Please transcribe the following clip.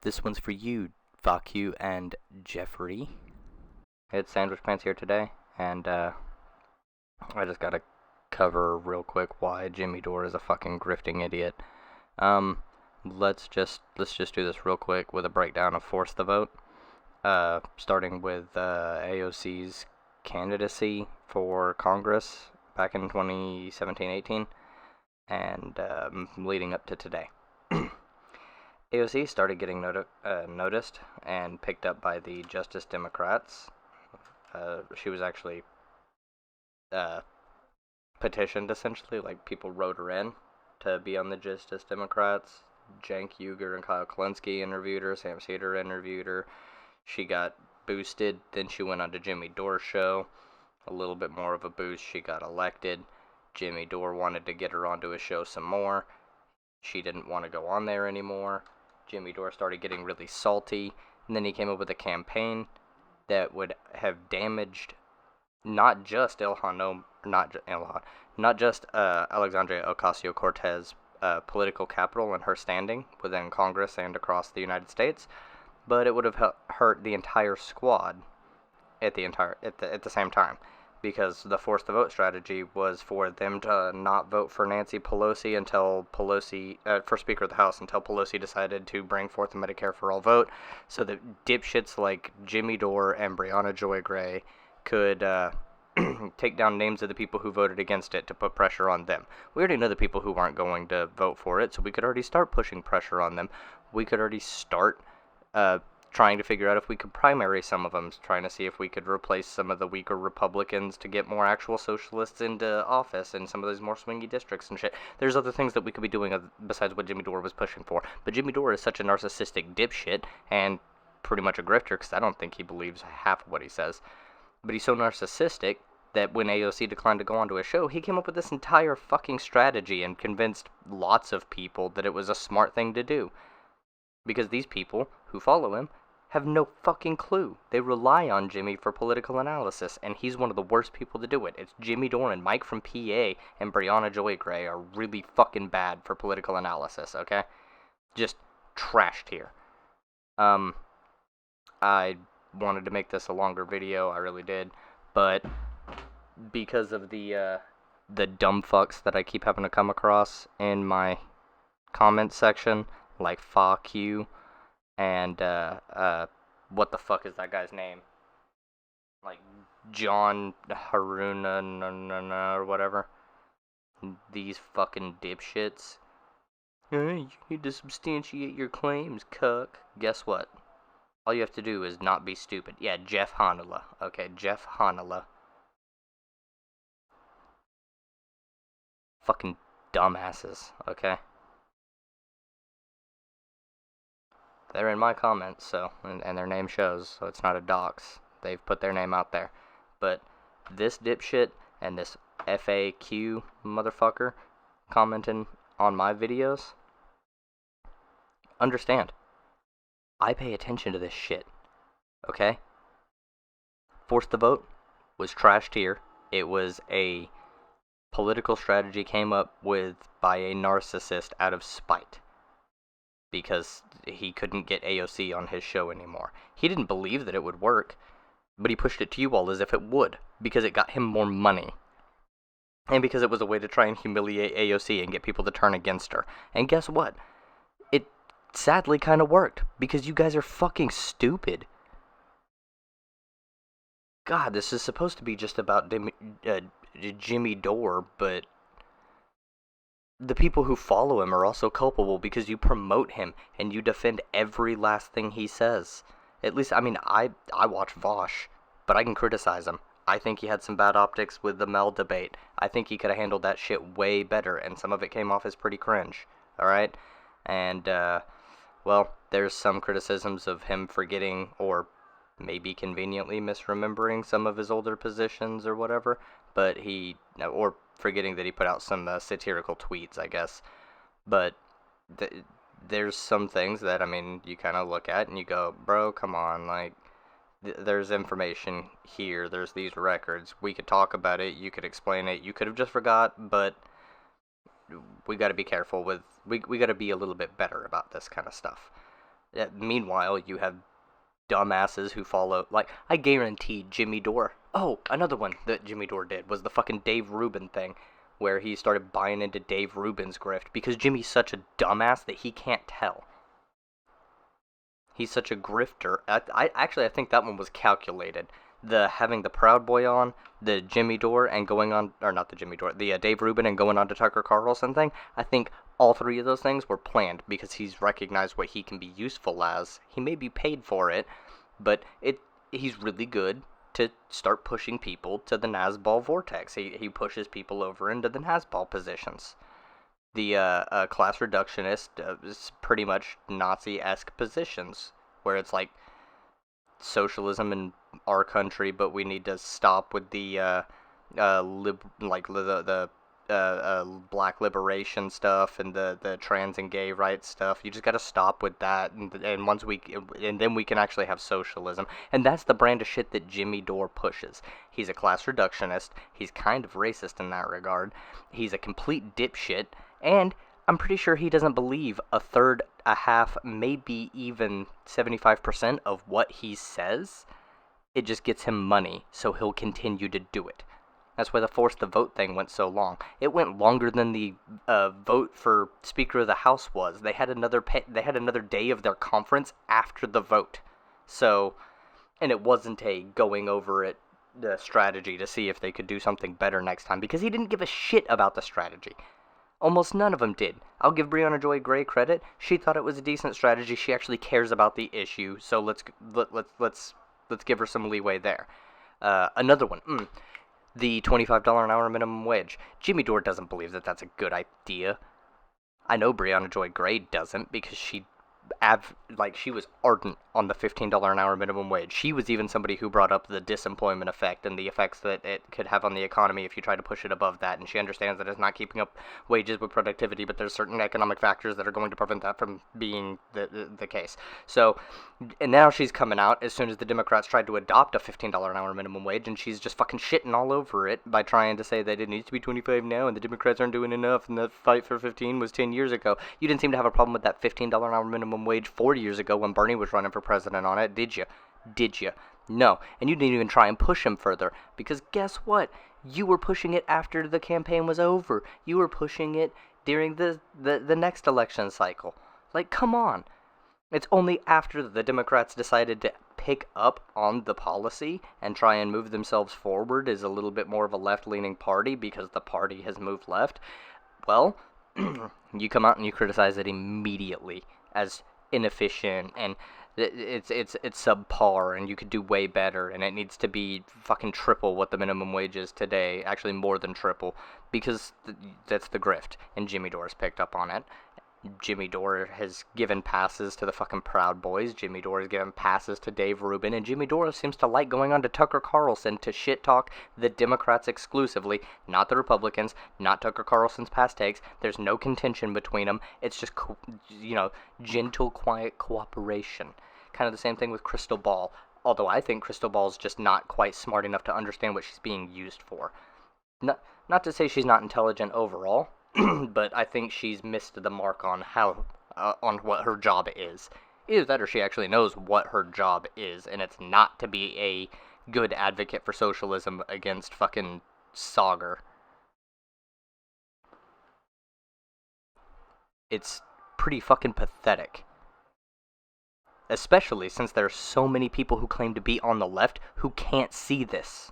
This one's for you, fuck you, and Jeffrey. It's Sandwhichpants here today, and I just gotta cover real quick why Jimmy Dore is a fucking grifting idiot. Let's just do this real quick with a breakdown of Force the Vote. Starting with AOC's candidacy for Congress back in 2017-18, and leading up to today. AOC started getting noticed and picked up by the Justice Democrats. She was actually petitioned, essentially, like people wrote her in to be on the Justice Democrats. Cenk Uygur and Kyle Kulinski interviewed her, Sam Seder interviewed her. She got boosted, then she went on to Jimmy Dore's show. A little bit more of a boost, she got elected. Jimmy Dore wanted to get her onto his show some more. She didn't want to go on there anymore. Jimmy Dore started getting really salty, and then he came up with a campaign that would have damaged not just Alexandria Ocasio-Cortez political capital and her standing within Congress and across the United States, but it would have hurt the entire squad at the same time, because the Force the Vote strategy was for them to not vote for Nancy Pelosi until for Speaker of the House, until Pelosi decided to bring forth the Medicare for All vote, so that dipshits like Jimmy Dore and Brianna Joy Gray could take down names of the people who voted against it to put pressure on them. We already know the people who aren't going to vote for it, so we could already start pushing pressure on them. We could already start trying to figure out if we could primary some of them, trying to see if we could replace some of the weaker Republicans to get more actual socialists into office in some of those more swingy districts and shit. There's other things that we could be doing besides what Jimmy Dore was pushing for. But Jimmy Dore is such a narcissistic dipshit and pretty much a grifter, because I don't think he believes half of what he says. But he's so narcissistic that when AOC declined to go onto his show, he came up with this entire fucking strategy and convinced lots of people that it was a smart thing to do. Because these people who follow him have no fucking clue. They rely on Jimmy for political analysis, and he's one of the worst people to do it. It's Jimmy Dore and Mike from PA and Brianna Joy Gray are really fucking bad for political analysis, okay? Just trashed here. I wanted to make this a longer video, I really did, but because of the dumb fucks that I keep having to come across in my comment section, like fuck you, and what the fuck is that guy's name? Like John Haruna or whatever. These fucking dipshits. You need to substantiate your claims, cuck. Guess what? All you have to do is not be stupid. Yeah, Jeff Hanula. Okay, Jeff Hanula. Fucking dumbasses, okay? They're in my comments, so, and their name shows, so it's not a dox. They've put their name out there. But this dipshit and this FAQ motherfucker commenting on my videos, understand, I pay attention to this shit, okay? Force the Vote was trashed here. It was a political strategy came up with by a narcissist out of spite, because he couldn't get AOC on his show anymore. He didn't believe that it would work, but he pushed it to you all as if it would, because it got him more money. And because it was a way to try and humiliate AOC and get people to turn against her. And guess what? It sadly kind of worked, because you guys are fucking stupid. God, this is supposed to be just about Jimmy Dore, but the people who follow him are also culpable because you promote him and you defend every last thing he says. At least, I mean, I watch Vosh, but I can criticize him. I think he had some bad optics with the Mel debate. I think he could have handled that shit way better, and some of it came off as pretty cringe, alright? And, well, there's some criticisms of him forgetting or maybe conveniently misremembering some of his older positions or whatever, but or forgetting that he put out some satirical tweets, I guess. But there's some things that, I mean, you kind of look at and you go, bro, come on, like, there's information here, there's these records, we could talk about it, you could explain it, you could have just forgot, but we got to be careful with, we got to be a little bit better about this kind of stuff. Meanwhile, you have dumbasses who follow. Like, I guarantee Jimmy Dore. Oh, another one that Jimmy Dore did was the fucking Dave Rubin thing, where he started buying into Dave Rubin's grift because Jimmy's such a dumbass that he can't tell. He's such a grifter. I think that one was calculated. The having the Proud Boy on, the Jimmy Dore, and going on, or not the Jimmy Dore, the Dave Rubin and going on to Tucker Carlson thing. I think all three of those things were planned because he's recognized what he can be useful as. He may be paid for it, but he's really good to start pushing people to the Nazball vortex. He pushes people over into the Nazball positions. The class reductionist is pretty much Nazi-esque positions, where it's like socialism in our country, but we need to stop with the black liberation stuff and the trans and gay rights stuff. You just got to stop with that, and then we can actually have socialism. And that's the brand of shit that Jimmy Dore pushes. He's a class reductionist. He's kind of racist in that regard. He's a complete dipshit, and I'm pretty sure he doesn't believe a third, a half, maybe even 75% of what he says. It just gets him money, so he'll continue to do it. That's why the force the vote thing went so long. It went longer than the vote for Speaker of the House was. They had another day of their conference after the vote. So, and it wasn't a going over it the strategy to see if they could do something better next time, because he didn't give a shit about the strategy. Almost none of them did. I'll give Brianna Joy Gray credit. She thought it was a decent strategy. She actually cares about the issue. So let's give her some leeway there. Another one. The $25 an hour minimum wage. Jimmy Dore doesn't believe that that's a good idea. I know Brianna Joy Gray doesn't, because she was ardent on the $15 an hour minimum wage. She was even somebody who brought up the disemployment effect and the effects that it could have on the economy if you try to push it above that, and she understands that it's not keeping up wages with productivity, but there's certain economic factors that are going to prevent that from being the case. So, and now she's coming out as soon as the Democrats tried to adopt a $15 an hour minimum wage, and she's just fucking shitting all over it by trying to say that it needs to be 25 now, and the Democrats aren't doing enough, and the fight for 15 was 10 years ago. You didn't seem to have a problem with that $15 an hour minimum wage 4 years ago when Bernie was running for president on it, did you? Did you? No. And you didn't even try and push him further, because guess what? You were pushing it after the campaign was over. You were pushing it during the next election cycle. Like, come on. It's only after the Democrats decided to pick up on the policy and try and move themselves forward as a little bit more of a left-leaning party, because the party has moved left. Well, you come out and you criticize it immediately as inefficient, and it's subpar, and you could do way better, and it needs to be fucking triple what the minimum wage is today, actually more than triple, because that's the grift, and Jimmy Dore's picked up on it. Jimmy Dore has given passes to the fucking Proud Boys. Jimmy Dore has given passes to Dave Rubin, and Jimmy Dore seems to like going on to Tucker Carlson to shit talk the Democrats exclusively, not the Republicans, not Tucker Carlson's past takes. There's no contention between them. It's just, gentle, quiet cooperation. Kind of the same thing with Crystal Ball, although I think Crystal Ball's just not quite smart enough to understand what she's being used for. Not to say she's not intelligent overall, but I think she's missed the mark on on what her job is. Either that or she actually knows what her job is, and it's not to be a good advocate for socialism against fucking Sauger. It's pretty fucking pathetic. Especially since there are so many people who claim to be on the left who can't see this.